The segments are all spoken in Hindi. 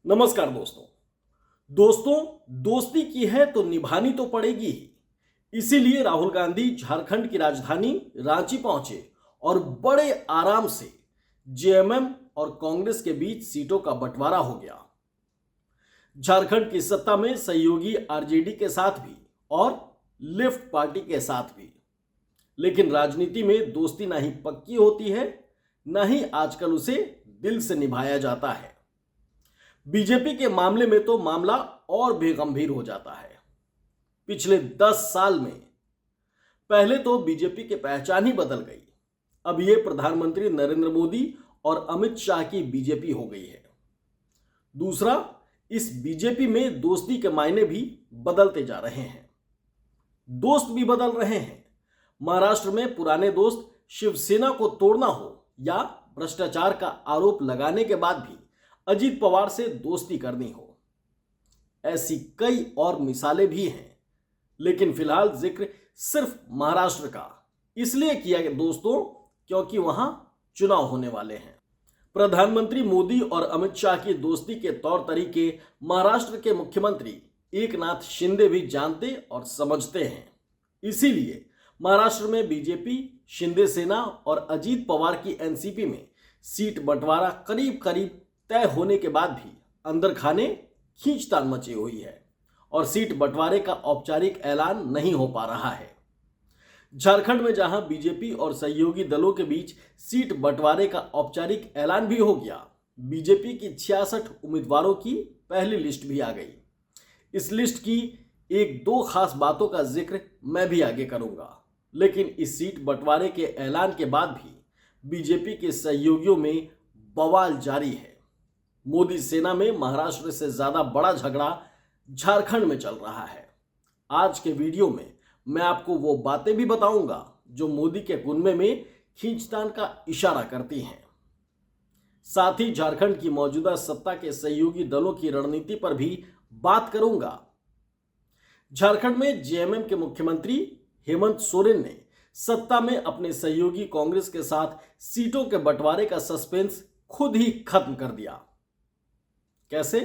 नमस्कार दोस्तों। दोस्तों, दोस्ती की है तो निभानी तो पड़ेगी ही। इसीलिए राहुल गांधी झारखंड की राजधानी रांची पहुंचे और बड़े आराम से जेएमएम और कांग्रेस के बीच सीटों का बंटवारा हो गया। झारखंड की सत्ता में सहयोगी आरजेडी के साथ भी और लेफ्ट पार्टी के साथ भी। लेकिन राजनीति में दोस्ती ना ही पक्की होती है, ना ही आजकल उसे दिल से निभाया जाता है। बीजेपी के मामले में तो मामला और भी गंभीर हो जाता है। पिछले 10 साल में पहले तो बीजेपी की पहचान ही बदल गई। अब ये प्रधानमंत्री नरेंद्र मोदी और अमित शाह की बीजेपी हो गई है। दूसरा, इस बीजेपी में दोस्ती के मायने भी बदलते जा रहे हैं। दोस्त भी बदल रहे हैं। महाराष्ट्र में पुराने दोस्त शिवसेना को तोड़ना हो या भ्रष्टाचार का आरोप लगाने के बाद भी अजीत पवार से दोस्ती करनी हो, ऐसी कई और मिसालें भी हैं। लेकिन फिलहाल जिक्र सिर्फ महाराष्ट्र का इसलिए किया गया दोस्तों, क्योंकि वहां चुनाव होने वाले हैं। प्रधानमंत्री मोदी और अमित शाह की दोस्ती के तौर तरीके महाराष्ट्र के मुख्यमंत्री एकनाथ शिंदे भी जानते और समझते हैं। इसीलिए महाराष्ट्र में बीजेपी, शिंदे सेना और अजीत पवार की एनसीपी में सीट बंटवारा करीब करीब तय होने के बाद भी अंदर खाने खींचतान मची हुई है और सीट बंटवारे का औपचारिक ऐलान नहीं हो पा रहा है। झारखंड में जहां बीजेपी और सहयोगी दलों के बीच सीट बंटवारे का औपचारिक ऐलान भी हो गया, बीजेपी की 66 उम्मीदवारों की पहली लिस्ट भी आ गई। इस लिस्ट की एक दो खास बातों का जिक्र मैं भी आगे करूंगा। लेकिन इस सीट बंटवारे के ऐलान के बाद भी बीजेपी के सहयोगियों में बवाल जारी है। मोदी सेना में महाराष्ट्र से ज्यादा बड़ा झगड़ा झारखंड में चल रहा है। आज के वीडियो में मैं आपको वो बातें भी बताऊंगा जो मोदी के गुनमे में खींचतान का इशारा करती हैं। साथ ही झारखंड की मौजूदा सत्ता के सहयोगी दलों की रणनीति पर भी बात करूंगा। झारखंड में जेएमएम के मुख्यमंत्री हेमंत सोरेन ने सत्ता में अपने सहयोगी कांग्रेस के साथ सीटों के बंटवारे का सस्पेंस खुद ही खत्म कर दिया। कैसे?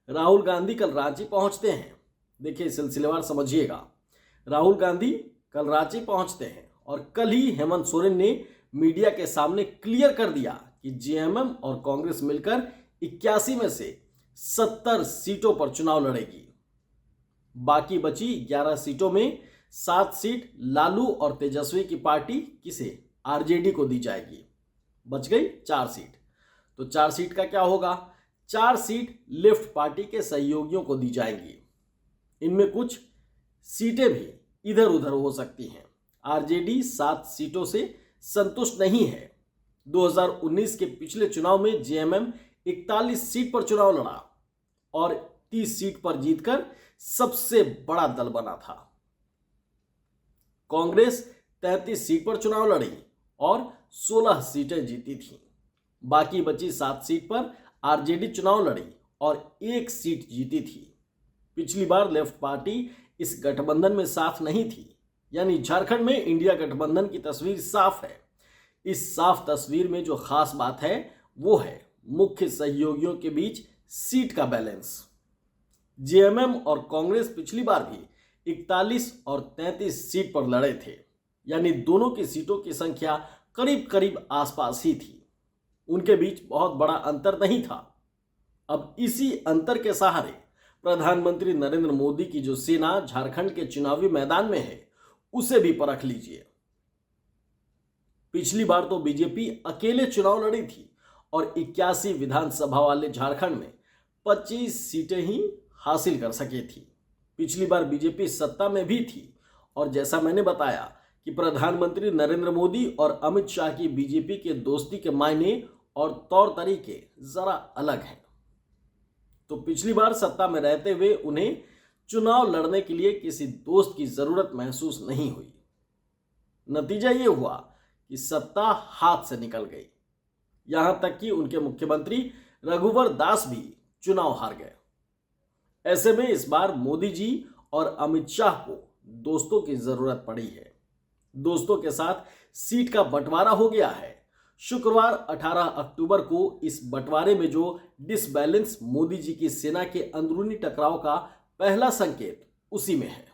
राहुल गांधी कल रांची पहुंचते हैं। देखिए, सिलसिलेवार समझिएगा। राहुल गांधी कल रांची पहुंचते हैं और कल ही हेमंत सोरेन ने मीडिया के सामने क्लियर कर दिया कि जेएमएम और कांग्रेस मिलकर 81 में से 70 सीटों पर चुनाव लड़ेगी। बाकी बची 11 सीटों में 7 सीट लालू और तेजस्वी की पार्टी किसे? आरजेडी को दी जाएगी। बच गई 4 सीट। तो 4 सीट का क्या होगा? 4 सीट लेफ्ट पार्टी के सहयोगियों को दी जाएंगी। इनमें कुछ सीटें भी इधर उधर हो सकती हैं। आरजेडी 7 सीटों से संतुष्ट नहीं है। 2019 के पिछले चुनाव में जेएमएम 41 सीट पर चुनाव लड़ा और 30 सीट पर जीतकर सबसे बड़ा दल बना था। कांग्रेस 33 सीट पर चुनाव लड़ी और 16 सीटें जीती थीं। बाकी बची 7 सीट पर आरजेडी चुनाव लड़ी और 1 सीट जीती थी। पिछली बार लेफ्ट पार्टी इस गठबंधन में साफ नहीं थी, यानी झारखंड में इंडिया गठबंधन की तस्वीर साफ है। इस साफ तस्वीर में जो खास बात है वो है मुख्य सहयोगियों के बीच सीट का बैलेंस। जेएमएम और कांग्रेस पिछली बार भी 41 और 33 सीट पर लड़े थे, यानी दोनों की सीटों की संख्या करीब करीब आसपास ही थी। उनके बीच बहुत बड़ा अंतर नहीं था। अब इसी अंतर के सहारे प्रधानमंत्री नरेंद्र मोदी की जो सेना झारखंड के चुनावी मैदान में है, उसे भी परख लीजिए। पिछली बार तो बीजेपी अकेले चुनाव लड़ी थी और 81 विधानसभा वाले झारखंड में 25 सीटें ही हासिल कर सकी थी। पिछली बार बीजेपी सत्ता में भी थी और जैसा मैंने बताया कि प्रधानमंत्री नरेंद्र मोदी और अमित शाह की बीजेपी के दोस्ती के मायने और तौर तरीके जरा अलग हैं। तो पिछली बार सत्ता में रहते हुए उन्हें चुनाव लड़ने के लिए किसी दोस्त की जरूरत महसूस नहीं हुई। नतीजा ये हुआ कि सत्ता हाथ से निकल गई। यहां तक कि उनके मुख्यमंत्री रघुवर दास भी चुनाव हार गए। ऐसे में इस बार मोदी जी और अमित शाह को दोस्तों की जरूरत पड़ी है। दोस्तों के साथ सीट का बंटवारा हो गया है शुक्रवार 18 अक्टूबर को इस बंटवारे में जो डिसबैलेंस मोदी जी की सेना के अंदरूनी टकराव का पहला संकेत उसी में है।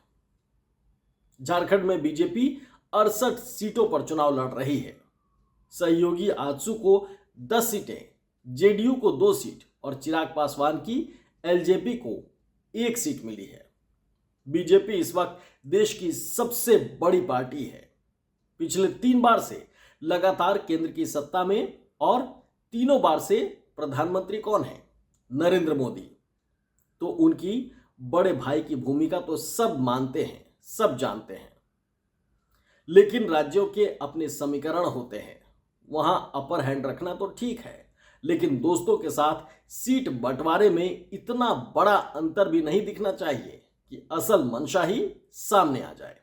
झारखंड में बीजेपी 68 सीटों पर चुनाव लड़ रही है। सहयोगी आजसू को 10 सीटें, जेडीयू को 2 सीट और चिराग पासवान की एलजेपी को 1 सीट मिली है। बीजेपी इस वक्त देश की सबसे बड़ी पार्टी है। पिछले 3 बार से लगातार केंद्र की सत्ता में और तीनों बार से प्रधानमंत्री कौन है? नरेंद्र मोदी। तो उनकी बड़े भाई की भूमिका तो सब मानते हैं, सब जानते हैं। लेकिन राज्यों के अपने समीकरण होते हैं। वहां अपर हैंड रखना तो ठीक है, लेकिन दोस्तों के साथ सीट बंटवारे में इतना बड़ा अंतर भी नहीं दिखना चाहिए कि असल मंशा ही सामने आ जाए।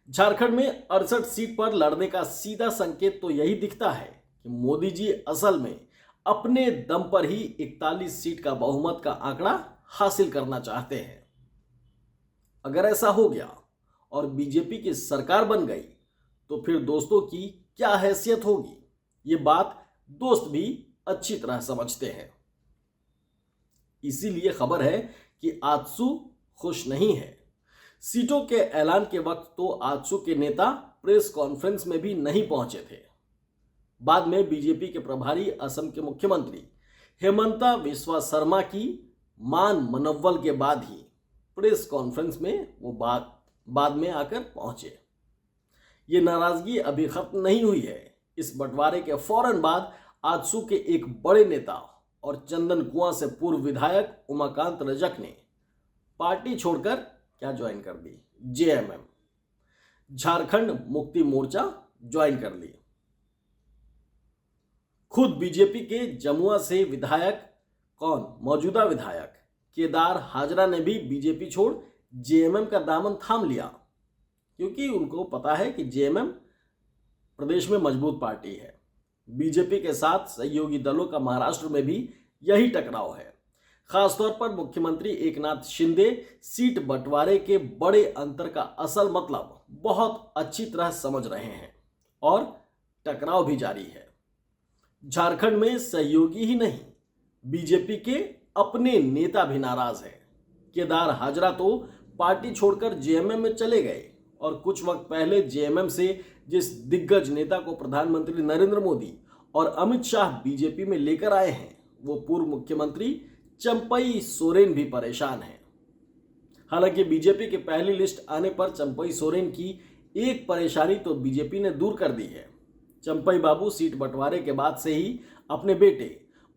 झारखंड में 68 सीट पर लड़ने का सीधा संकेत तो यही दिखता है कि मोदी जी असल में अपने दम पर ही 41 सीट का बहुमत का आंकड़ा हासिल करना चाहते हैं। अगर ऐसा हो गया और बीजेपी की सरकार बन गई तो फिर दोस्तों की क्या हैसियत होगी, ये बात दोस्त भी अच्छी तरह समझते हैं। इसीलिए खबर है कि आजसू खुश नहीं है। सीटों के ऐलान के वक्त तो आजसू के नेता प्रेस कॉन्फ्रेंस में भी नहीं पहुंचे थे। बाद में बीजेपी के प्रभारी असम के मुख्यमंत्री हेमंता बिस्वा शर्मा की मान मनव्वल के बाद ही प्रेस कॉन्फ्रेंस में वो बाद में आकर पहुंचे। ये नाराजगी अभी खत्म नहीं हुई है। इस बंटवारे के फौरन बाद आजसू के एक बड़े नेता और चंदन कुआं से पूर्व विधायक उमाकांत रजक ने पार्टी छोड़कर क्या ज्वाइन कर दी? जेएमएम, झारखंड मुक्ति मोर्चा ज्वाइन कर ली। खुद बीजेपी के जमुआ से विधायक मौजूदा विधायक केदार हाजरा ने भी बीजेपी छोड़ जेएमएम का दामन थाम लिया, क्योंकि उनको पता है कि जेएमएम प्रदेश में मजबूत पार्टी है। बीजेपी के साथ सहयोगी दलों का महाराष्ट्र में भी यही टकराव है। खासतौर पर मुख्यमंत्री एकनाथ शिंदे सीट बंटवारे के बड़े अंतर का असल मतलब बहुत अच्छी तरह समझ रहे हैं और टकराव भी जारी है। झारखंड में सहयोगी ही नहीं, बीजेपी के अपने नेता भी नाराज हैं। केदार हाजरा तो पार्टी छोड़कर जेएमएम में चले गए और कुछ वक्त पहले जेएमएम से जिस दिग्गज नेता को प्रधानमंत्री नरेंद्र मोदी और अमित शाह बीजेपी में लेकर आए हैं, वो पूर्व मुख्यमंत्री चंपई सोरेन भी परेशान हैं। हालांकि बीजेपी की पहली लिस्ट आने पर चंपई सोरेन की एक परेशानी तो बीजेपी ने दूर कर दी है। चंपई बाबू सीट बंटवारे के बाद से ही अपने बेटे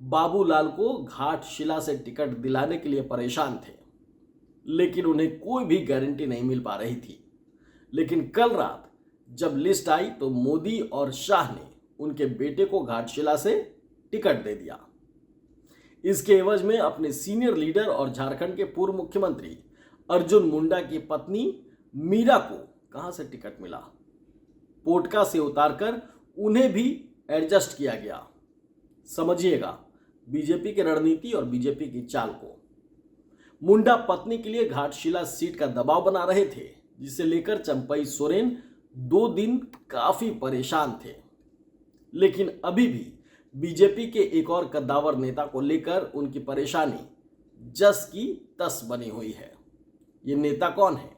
बाबूलाल को घाटशिला से टिकट दिलाने के लिए परेशान थे, लेकिन उन्हें कोई भी गारंटी नहीं मिल पा रही थी। लेकिन कल रात जब लिस्ट आई तो मोदी और शाह ने उनके बेटे को घाटशिला से टिकट दे दिया। इसके एवज में अपने सीनियर लीडर और झारखंड के पूर्व मुख्यमंत्री अर्जुन मुंडा की पत्नी मीरा को कहां से टिकट मिला? पोटका से उतारकर उन्हें भी एडजस्ट किया गया। समझिएगा बीजेपी की रणनीति और बीजेपी की चाल को। मुंडा पत्नी के लिए घाटशिला सीट का दबाव बना रहे थे, जिसे लेकर चंपई सोरेन 2 दिन काफी परेशान थे। लेकिन अभी भी बीजेपी के एक और कद्दावर नेता को लेकर उनकी परेशानी जस की तस बनी हुई है। ये नेता कौन है?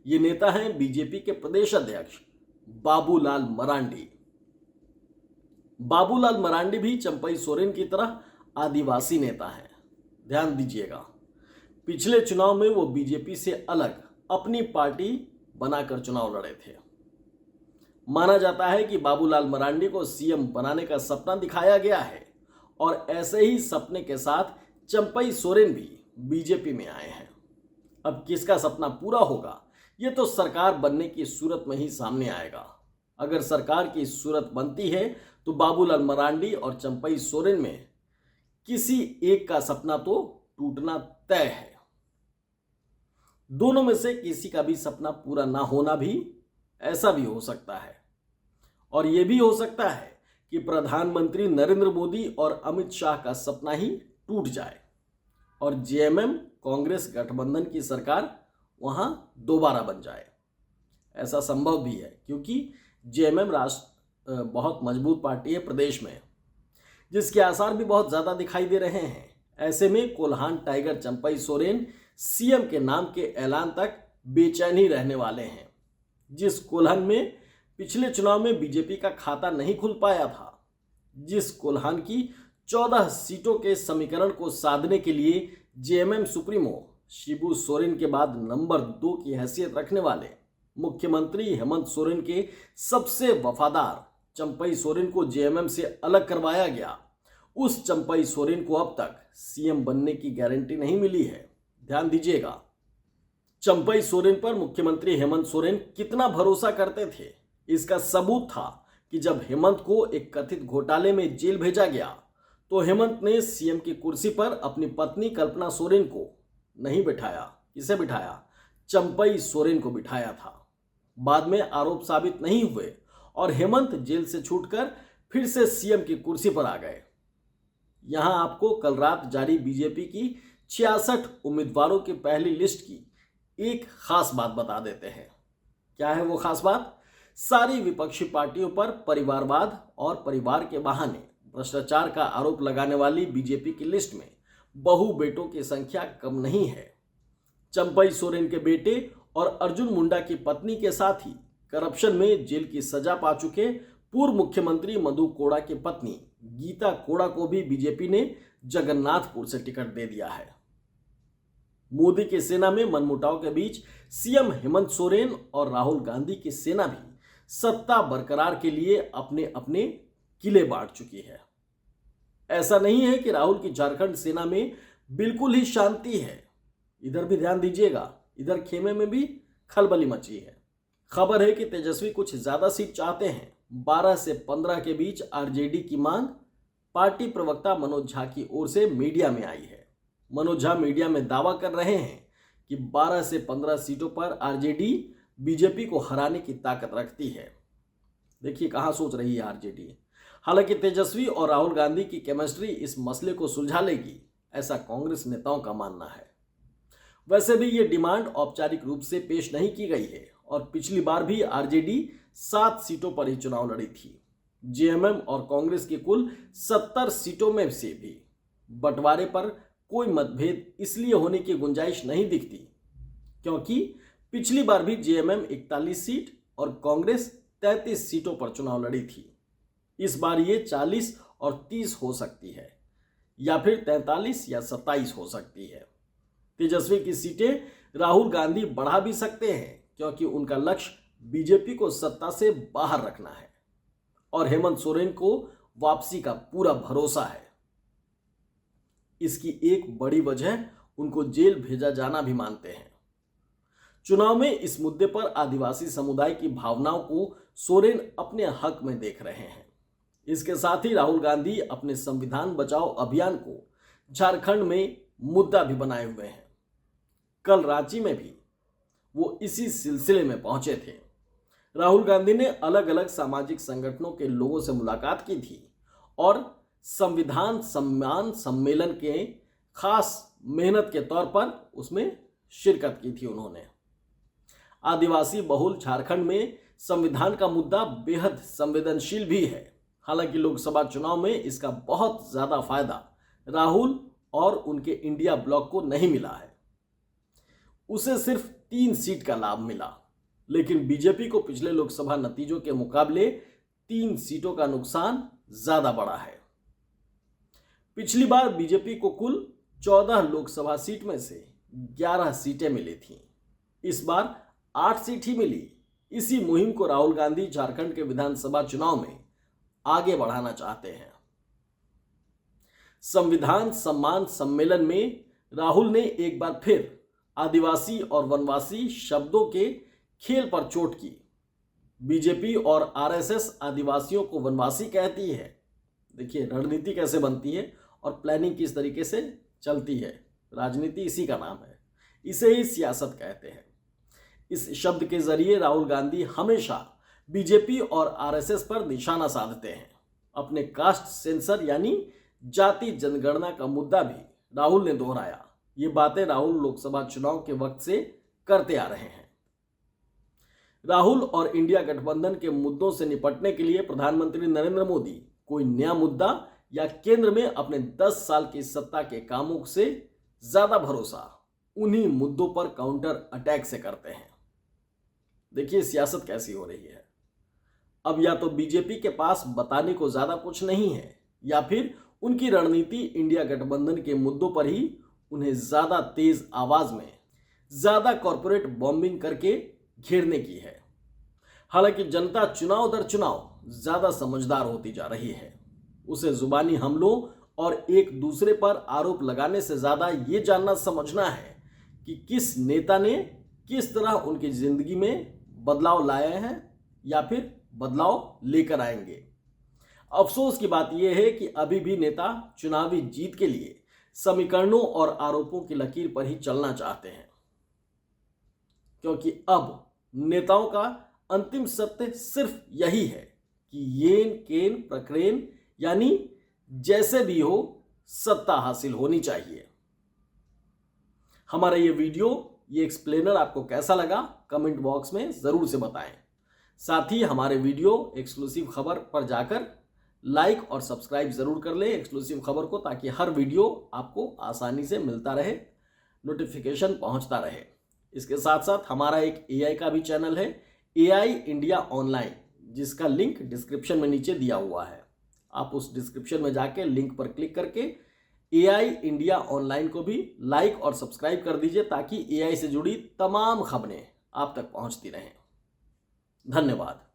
ये नेता हैं बीजेपी के प्रदेश अध्यक्ष बाबूलाल मरांडी। बाबूलाल मरांडी भी चंपई सोरेन की तरह आदिवासी नेता हैं। ध्यान दीजिएगा, पिछले चुनाव में वो बीजेपी से अलग अपनी पार्टी बनाकर चुनाव लड़े थे। माना जाता है कि बाबूलाल मरांडी को सीएम बनाने का सपना दिखाया गया है और ऐसे ही सपने के साथ चंपई सोरेन भी बीजेपी में आए हैं। अब किसका सपना पूरा होगा, ये तो सरकार बनने की सूरत में ही सामने आएगा। अगर सरकार की सूरत बनती है तो बाबूलाल मरांडी और चंपई सोरेन में किसी एक का सपना तो टूटना तय है। दोनों में से किसी का भी सपना पूरा ना होना भी ऐसा भी हो सकता है। और यह भी हो सकता है कि प्रधानमंत्री नरेंद्र मोदी और अमित शाह का सपना ही टूट जाए और जेएमएम कांग्रेस गठबंधन की सरकार वहां दोबारा बन जाए। ऐसा संभव भी है क्योंकि जेएमएम बहुत मजबूत पार्टी है प्रदेश में, जिसके आसार भी बहुत ज़्यादा दिखाई दे रहे हैं। ऐसे में कोल्हान टाइगर चंपई सोरेन सीएम के नाम के ऐलान तक बेचैन ही रहने वाले हैं। जिस कोल्हान में पिछले चुनाव में बीजेपी का खाता नहीं खुल पाया था, जिस कोल्हान की 14 सीटों के समीकरण को साधने के लिए जेएमएम सुप्रीमो शिबू सोरेन के बाद नंबर 2 की हैसियत रखने वाले मुख्यमंत्री हेमंत सोरेन के सबसे वफादार चंपई सोरेन को जेएमएम से अलग करवाया गया, उस चंपई सोरेन को अब तक सीएम बनने की गारंटी नहीं मिली है। ध्यान दीजिएगा, चंपई सोरेन पर मुख्यमंत्री हेमंत सोरेन कितना भरोसा करते थे, इसका सबूत था कि जब हेमंत को एक कथित घोटाले में जेल भेजा गया तो हेमंत ने सीएम की कुर्सी पर अपनी पत्नी कल्पना सोरेन को नहीं बिठाया। किसे बिठाया? चंपई सोरेन को बिठाया था। बाद में आरोप साबित नहीं हुए और हेमंत जेल से छूटकर फिर से सीएम की कुर्सी पर आ गए। यहां आपको कल रात जारी बीजेपी की 66 उम्मीदवारों की पहली लिस्ट की एक खास बात बता देते हैं। क्या है वो खास बात? सारी विपक्षी पार्टियों पर परिवारवाद और परिवार के बहाने भ्रष्टाचार का आरोप लगाने वाली बीजेपी की लिस्ट में बहु बेटों की संख्या कम नहीं है। चंपई सोरेन के बेटे और अर्जुन मुंडा की पत्नी के साथ ही करप्शन में जेल की सजा पा चुके पूर्व मुख्यमंत्री मधु कोड़ा की पत्नी गीता कोड़ा को भी बीजेपी ने जगन्नाथपुर से टिकट दे दिया है। मोदी की सेना में मनमुटाव के बीच सीएम हेमंत सोरेन और राहुल गांधी की सेना भी सत्ता बरकरार के लिए अपने अपने किले बांट चुकी है। ऐसा नहीं है कि राहुल की झारखंड सेना में बिल्कुल ही शांति है। इधर भी ध्यान दीजिएगा, इधर खेमे में भी खलबली मची है। खबर है कि तेजस्वी कुछ ज्यादा सीट चाहते हैं। 12 से 15 के बीच आरजेडी की मांग पार्टी प्रवक्ता मनोज झा की ओर से मीडिया में आई है। मनोज झा मीडिया में दावा कर रहे हैं कि 12 से 15 सीटों पर आरजेडी बीजेपी को हराने की ताकत रखती है। देखिए कहां सोच रही है आरजेडी। हालांकि तेजस्वी और राहुल गांधी की केमिस्ट्री इस मसले को सुलझा लेगी, ऐसा कांग्रेस नेताओं का मानना है। वैसे भी ये डिमांड औपचारिक रूप से पेश नहीं की गई है और पिछली बार भी आरजेडी 7 सीटों पर ही चुनाव लड़ी थी। जेएमएम और कांग्रेस की कुल 70 सीटों में से भी बंटवारे पर कोई मतभेद इसलिए होने की गुंजाइश नहीं दिखती क्योंकि पिछली बार भी जेएमएम 41 सीट और कांग्रेस 33 सीटों पर चुनाव लड़ी थी। इस बार ये 40 और 30 हो सकती है या फिर 43 या 27 हो सकती है। तेजस्वी की सीटें राहुल गांधी बढ़ा भी सकते हैं क्योंकि उनका लक्ष्य बीजेपी को सत्ता से बाहर रखना है और हेमंत सोरेन को वापसी का पूरा भरोसा है। इसकी एक बड़ी वजह उनको जेल भेजा जाना भी मानते हैं। चुनाव में इस मुद्दे पर आदिवासी समुदाय की भावनाओं को सोरेन अपने हक में देख रहे हैं। इसके साथ ही राहुल गांधी अपने संविधान बचाओ अभियान को झारखंड में मुद्दा भी बनाए हुए हैं। कल रांची में भी वो इसी सिलसिले में पहुंचे थे। राहुल गांधी ने अलग अलग सामाजिक संगठनों के लोगों से मुलाकात की थी और संविधान सम्मान सम्मेलन के खास मेहनत के तौर पर उसमें शिरकत की थी उन्होंने। आदिवासी बहुल झारखंड में संविधान का मुद्दा बेहद संवेदनशील भी है। हालांकि लोकसभा चुनाव में इसका बहुत ज्यादा फायदा राहुल और उनके इंडिया ब्लॉक को नहीं मिला है। उसे सिर्फ 3 सीट का लाभ मिला, लेकिन बीजेपी को पिछले लोकसभा नतीजों के मुकाबले 3 सीटों का नुकसान ज्यादा बड़ा है। पिछली बार बीजेपी को कुल 14 लोकसभा सीट में से 11 सीटें मिली थीं। इस बार 8 सीट ही मिली। इसी मुहिम को राहुल गांधी झारखंड के विधानसभा चुनाव में आगे बढ़ाना चाहते हैं। संविधान सम्मान सम्मेलन में राहुल ने एक बार फिर आदिवासी और वनवासी शब्दों के खेल पर चोट की। बीजेपी और आरएसएस आदिवासियों को वनवासी कहती है। देखिए रणनीति कैसे बनती है और प्लानिंग किस तरीके से चलती है। राजनीति इसी का नाम है, इसे ही सियासत कहते हैं। इस शब्द के जरिए राहुल गांधी हमेशा बीजेपी और आरएसएस पर निशाना साधते हैं। अपने कास्ट सेंसर यानी जाति जनगणना का मुद्दा भी राहुल ने दोहराया। ये बातें राहुल लोकसभा चुनाव के वक्त से करते आ रहे हैं। राहुल और इंडिया गठबंधन के मुद्दों से निपटने के लिए प्रधानमंत्री नरेंद्र मोदी कोई नया मुद्दा या केंद्र में अपने 10 साल की सत्ता के कामों से ज्यादा भरोसा उन्हीं मुद्दों पर काउंटर अटैक से करते हैं। देखिए सियासत कैसी हो रही है। अब या तो बीजेपी के पास बताने को ज्यादा कुछ नहीं है या फिर उनकी रणनीति इंडिया गठबंधन के मुद्दों पर ही उन्हें ज्यादा तेज आवाज में ज्यादा कॉरपोरेट बॉम्बिंग करके घेरने की है। हालांकि जनता चुनाव दर चुनाव ज्यादा समझदार होती जा रही है। उसे जुबानी हमलों और एक दूसरे पर आरोप लगाने से ज्यादा ये जानना समझना है कि किस नेता ने किस तरह उनकी जिंदगी में बदलाव लाए हैं या फिर बदलाव लेकर आएंगे। अफसोस की बात यह है कि अभी भी नेता चुनावी जीत के लिए समीकरणों और आरोपों की लकीर पर ही चलना चाहते हैं, क्योंकि अब नेताओं का अंतिम सत्य सिर्फ यही है कि येन केन प्रकरेन, यानी जैसे भी हो सत्ता हासिल होनी चाहिए। हमारा ये वीडियो, ये एक्सप्लेनर आपको कैसा लगा कमेंट बॉक्स में जरूर से बताएं। साथ ही हमारे वीडियो एक्सक्लूसिव खबर पर जाकर लाइक और सब्सक्राइब जरूर कर लें एक्सक्लूसिव खबर को, ताकि हर वीडियो आपको आसानी से मिलता रहे, नोटिफिकेशन पहुंचता रहे। इसके साथ साथ हमारा एक एआई का भी चैनल है, एआई इंडिया ऑनलाइन, जिसका लिंक डिस्क्रिप्शन में नीचे दिया हुआ है। आप उस डिस्क्रिप्शन में जाके लिंक पर क्लिक करके एआई इंडिया ऑनलाइन को भी लाइक और सब्सक्राइब कर दीजिए, ताकि एआई से जुड़ी तमाम खबरें आप तक पहुंचती रहें। धन्यवाद।